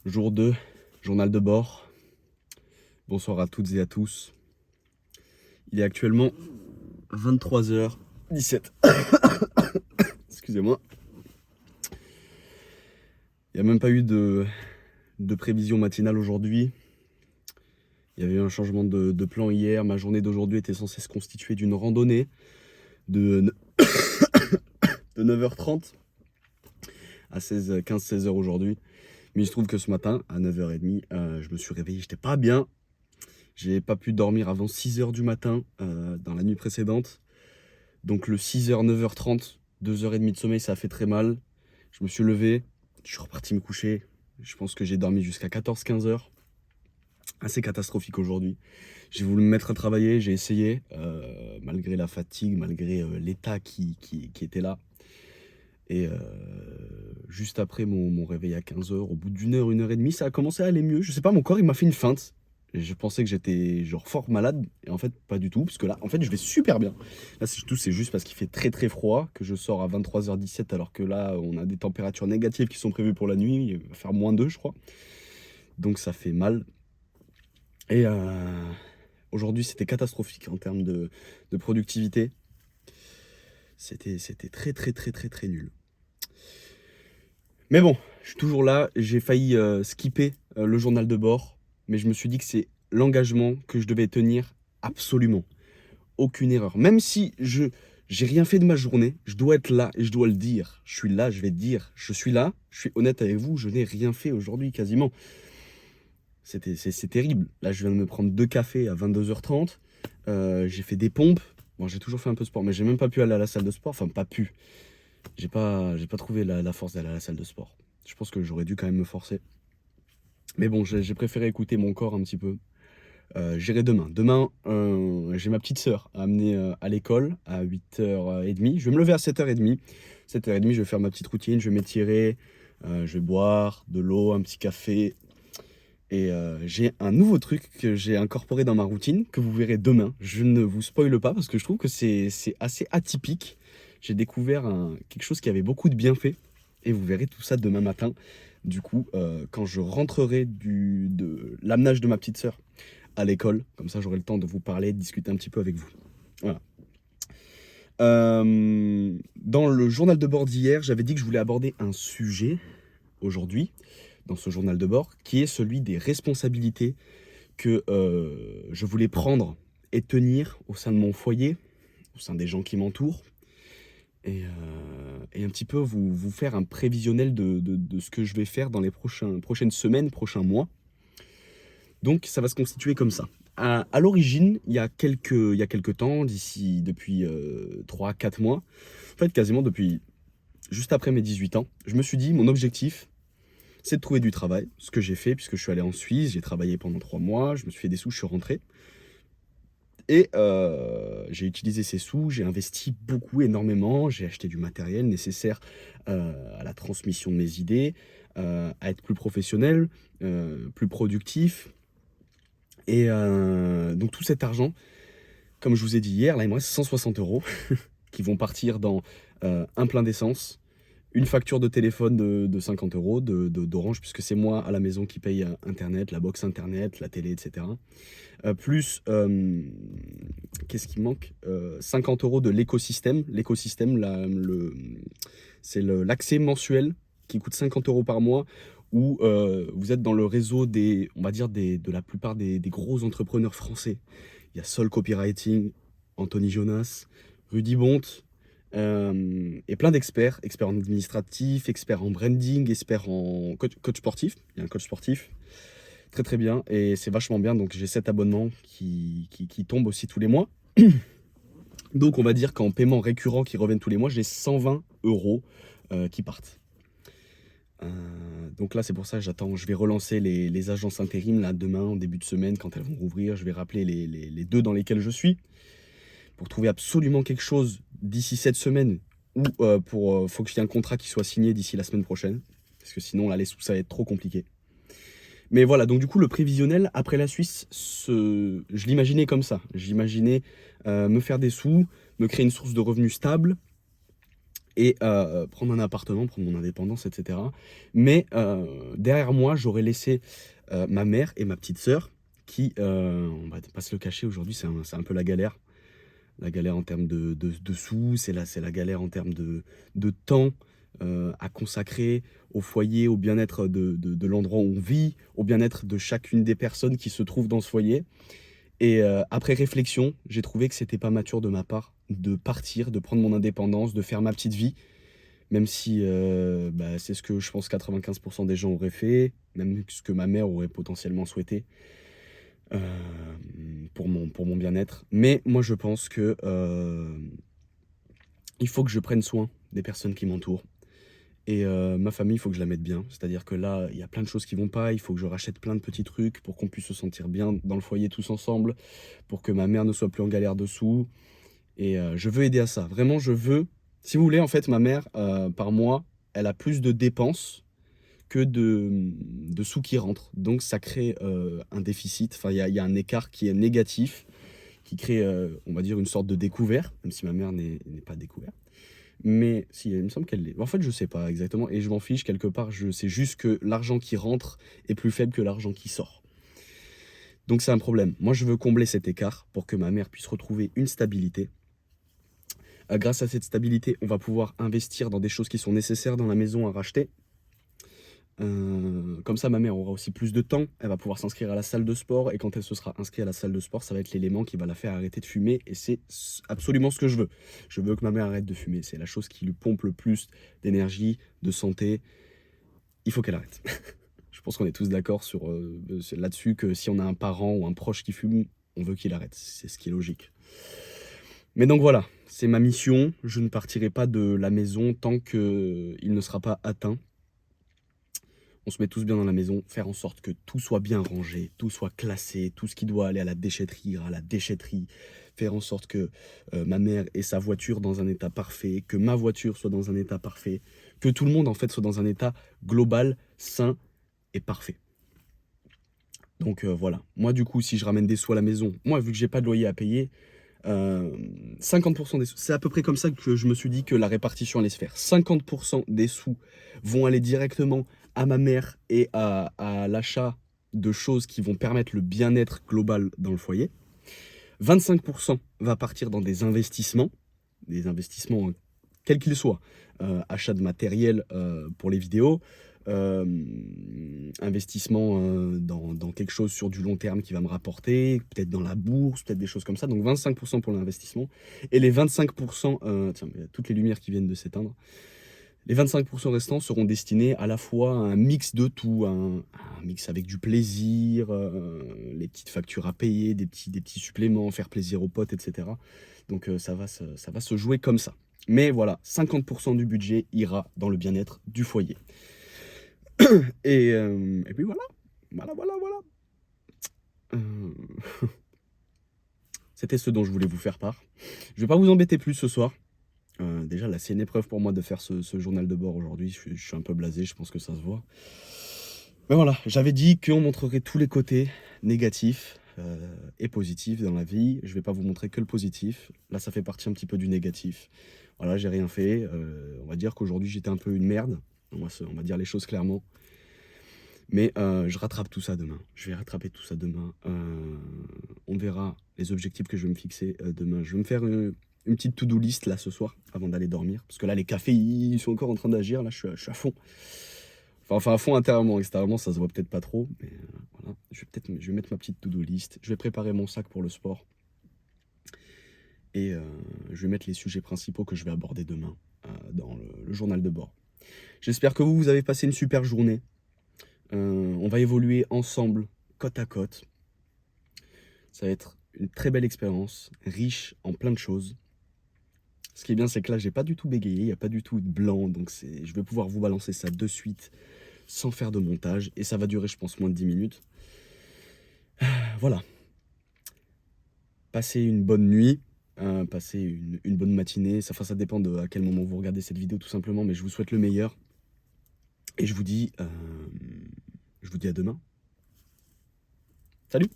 Jour 2, journal de bord. Bonsoir à toutes et à tous. Il est actuellement 23h17. Excusez-moi. Il n'y a même pas eu de prévision matinale aujourd'hui. Il y avait eu un changement de plan hier. Ma journée d'aujourd'hui était censée se constituer d'une randonnée de 9h30 à 15-16h aujourd'hui. Mais il se trouve que ce matin, à 9h30, je me suis réveillé, j'étais pas bien. J'ai pas pu dormir avant 6h du matin dans la nuit précédente. Donc le 6h, 9h30, 2h30 de sommeil, ça a fait très mal. Je me suis levé, je suis reparti me coucher. Je pense que j'ai dormi jusqu'à 14-15h. Assez catastrophique aujourd'hui. J'ai voulu me mettre à travailler, j'ai essayé, malgré la fatigue, malgré l'état qui était là. Et juste après mon réveil à 15h, au bout d'une heure, 1h30, ça a commencé à aller mieux. Je sais pas, mon corps il m'a fait une feinte. Et je pensais que j'étais genre fort malade, et en fait pas du tout, parce que là, en fait, je vais super bien. Là, c'est juste parce qu'il fait très très froid, que je sors à 23h17, alors que là, on a des températures négatives qui sont prévues pour la nuit, il va faire -2, je crois. Donc ça fait mal. Et aujourd'hui, c'était catastrophique en termes de productivité. C'était très très très très très nul. Mais bon, je suis toujours là, j'ai failli skipper le journal de bord, mais je me suis dit que c'est l'engagement que je devais tenir absolument. Aucune erreur. Même si j'ai rien fait de ma journée, je dois être là et je dois le dire. Je suis là, je vais te dire. Je suis là, je suis honnête avec vous, je n'ai rien fait aujourd'hui quasiment. C'est terrible. Là, je viens de me prendre 2 cafés à 22h30. J'ai fait des pompes. Bon, j'ai toujours fait un peu de sport, mais j'ai même pas pu aller à la salle de sport. Enfin, pas pu. J'ai pas trouvé la force d'aller à la salle de sport. Je pense que j'aurais dû quand même me forcer. Mais bon, j'ai préféré écouter mon corps un petit peu. J'irai demain. Demain, j'ai ma petite sœur à amener à l'école à 8h30. Je vais me lever à 7h30. 7h30, je vais faire ma petite routine, je vais m'étirer, je vais boire de l'eau, un petit café. Et j'ai un nouveau truc que j'ai incorporé dans ma routine, que vous verrez demain. Je ne vous spoile pas parce que je trouve que c'est assez atypique. J'ai découvert quelque chose qui avait beaucoup de bienfaits. Et vous verrez tout ça demain matin. Du coup, quand je rentrerai de l'amenage de ma petite sœur à l'école, comme ça j'aurai le temps de vous parler, de discuter un petit peu avec vous. Voilà. Dans le journal de bord d'hier, j'avais dit que je voulais aborder un sujet aujourd'hui, dans ce journal de bord, qui est celui des responsabilités que je voulais prendre et tenir au sein de mon foyer, au sein des gens qui m'entourent, et un petit peu vous faire un prévisionnel de ce que je vais faire dans les prochaines semaines, prochains mois. Donc ça va se constituer comme ça. À l'origine, il y a quelques temps, depuis 3-4 mois, en fait quasiment depuis juste après mes 18 ans, je me suis dit mon objectif, c'est de trouver du travail, ce que j'ai fait puisque je suis allé en Suisse, j'ai travaillé pendant 3 mois, je me suis fait des sous, je suis rentré. Et j'ai utilisé ces sous, j'ai investi beaucoup, énormément, j'ai acheté du matériel nécessaire à la transmission de mes idées, à être plus professionnel, plus productif. Et donc tout cet argent, comme je vous ai dit hier, là il me reste 160 € qui vont partir dans un plein d'essence, une facture de téléphone de 50 € d'Orange, puisque c'est moi à la maison qui paye Internet, la box Internet, la télé, etc. Plus, qu'est-ce qui manque 50 € de l'écosystème. L'écosystème, c'est l'accès mensuel qui coûte 50 € par mois, où vous êtes dans le réseau on va dire de la plupart des gros entrepreneurs français. Il y a Sol Copywriting, Anthony Jonas, Rudy Bonte, et plein d'experts, experts en administratif, experts en branding, experts en coach sportif. Il y a un coach sportif. Très très bien, et c'est vachement bien. Donc j'ai 7 abonnements qui tombent aussi tous les mois. Donc on va dire qu'en paiement récurrent qui reviennent tous les mois, j'ai 120 € qui partent. Donc là c'est pour ça que j'attends, je vais relancer les agences intérim là demain en début de semaine quand elles vont rouvrir. Je vais rappeler les 2 dans lesquelles je suis pour trouver absolument quelque chose d'ici cette semaine, ou faut qu'il y ait un contrat qui soit signé d'ici la semaine prochaine, parce que sinon là les sous ça va être trop compliqué. Mais voilà, donc du coup, le prévisionnel après la Suisse, je l'imaginais comme ça. J'imaginais me faire des sous, me créer une source de revenus stable et prendre un appartement, prendre mon indépendance, etc. Mais derrière moi, j'aurais laissé ma mère et ma petite sœur qui, on va pas se le cacher, aujourd'hui, c'est un peu la galère. La galère en termes de sous, c'est la galère en termes de temps à consacrer au foyer, au bien-être de l'endroit où on vit, au bien-être de chacune des personnes qui se trouvent dans ce foyer. Et après réflexion, j'ai trouvé que c'était pas mature de ma part de partir, de prendre mon indépendance, de faire ma petite vie, même si bah, c'est ce que je pense 95% des gens auraient fait, même ce que ma mère aurait potentiellement souhaité pour mon bien-être. Mais moi, je pense que il faut que je prenne soin des personnes qui m'entourent. Et ma famille, il faut que je la mette bien. C'est-à-dire que là, il y a plein de choses qui vont pas. Il faut que je rachète plein de petits trucs pour qu'on puisse se sentir bien dans le foyer tous ensemble, pour que ma mère ne soit plus en galère dessous. Et je veux aider à ça. Vraiment, je veux. Si vous voulez, en fait, ma mère, par mois, elle a plus de dépenses que de sous qui rentrent. Donc, ça crée un déficit. Enfin, il y a un écart qui est négatif, qui crée, on va dire, une sorte de découvert, même si ma mère n'est pas découverte. Mais si, il me semble qu'elle l'est. En fait, je sais pas exactement et je m'en fiche quelque part. Je sais juste que l'argent qui rentre est plus faible que l'argent qui sort. Donc c'est un problème. Moi, je veux combler cet écart pour que ma mère puisse retrouver une stabilité. Grâce à cette stabilité, on va pouvoir investir dans des choses qui sont nécessaires dans la maison à racheter. Comme ça, ma mère aura aussi plus de temps. Elle va pouvoir s'inscrire à la salle de sport. Et quand elle se sera inscrite à la salle de sport, ça va être l'élément qui va la faire arrêter de fumer. Et c'est absolument ce que je veux. Je veux que ma mère arrête de fumer. C'est la chose qui lui pompe le plus d'énergie, de santé. Il faut qu'elle arrête. Je pense qu'on est tous d'accord là-dessus que si on a un parent ou un proche qui fume, on veut qu'il arrête. C'est ce qui est logique. Mais donc voilà, c'est ma mission. Je ne partirai pas de la maison tant qu'il ne sera pas atteint. On se met tous bien dans la maison, faire en sorte que tout soit bien rangé, tout soit classé, tout ce qui doit aller à la déchetterie ira à la déchetterie, faire en sorte que ma mère ait sa voiture dans un état parfait, que ma voiture soit dans un état parfait, que tout le monde en fait soit dans un état global, sain et parfait. Donc voilà, moi du coup si je ramène des sous à la maison, moi vu que j'ai pas de loyer à payer, 50% des sous, c'est à peu près comme ça que je me suis dit que la répartition allait se faire. 50% des sous vont aller directement à ma mère et à l'achat de choses qui vont permettre le bien-être global dans le foyer. 25% va partir dans des investissements quels qu'ils soient. Achat de matériel pour les vidéos, investissement dans quelque chose sur du long terme qui va me rapporter, peut-être dans la bourse, peut-être des choses comme ça. Donc 25% pour l'investissement. Et les 25%, tiens, il y a toutes les lumières qui viennent de s'éteindre. Les 25% restants seront destinés à la fois à un mix de tout, un mix avec du plaisir, les petites factures à payer, des petits suppléments, faire plaisir aux potes, etc. Donc ça va se jouer comme ça. Mais voilà, 50% du budget ira dans le bien-être du foyer. Et puis voilà. Voilà. Euh, C'était ce dont je voulais vous faire part. Je vais pas vous embêter plus ce soir. Déjà, là, c'est une épreuve pour moi de faire ce journal de bord aujourd'hui. Je suis un peu blasé, je pense que ça se voit. Mais voilà, j'avais dit qu'on montrerait tous les côtés négatifs et positifs dans la vie. Je vais pas vous montrer que le positif. Là, ça fait partie un petit peu du négatif. Voilà, j'ai rien fait. On va dire qu'aujourd'hui, j'étais un peu une merde. On va dire les choses clairement. Mais je rattrape tout ça demain. Je vais rattraper tout ça demain. On verra les objectifs que je vais me fixer demain. Je vais me faire une petite to-do list là ce soir avant d'aller dormir. Parce que là, les cafés, ils sont encore en train d'agir. Là, je suis à fond. Enfin, à fond intérieurement. Extérieurement, ça se voit peut-être pas trop. Mais voilà. Je vais mettre ma petite to-do list. Je vais préparer mon sac pour le sport. Et je vais mettre les sujets principaux que je vais aborder demain dans le journal de bord. J'espère que vous avez passé une super journée. On va évoluer ensemble, côte à côte. Ça va être une très belle expérience, riche en plein de choses. Ce qui est bien, c'est que là, j'ai pas du tout bégayé, il n'y a pas du tout de blanc, donc je vais pouvoir vous balancer ça de suite, sans faire de montage, et ça va durer, je pense, moins de 10 minutes. Voilà. Passez une bonne nuit, passez une bonne matinée, ça dépend de à quel moment vous regardez cette vidéo, tout simplement, mais je vous souhaite le meilleur. Et je vous dis à demain. Salut!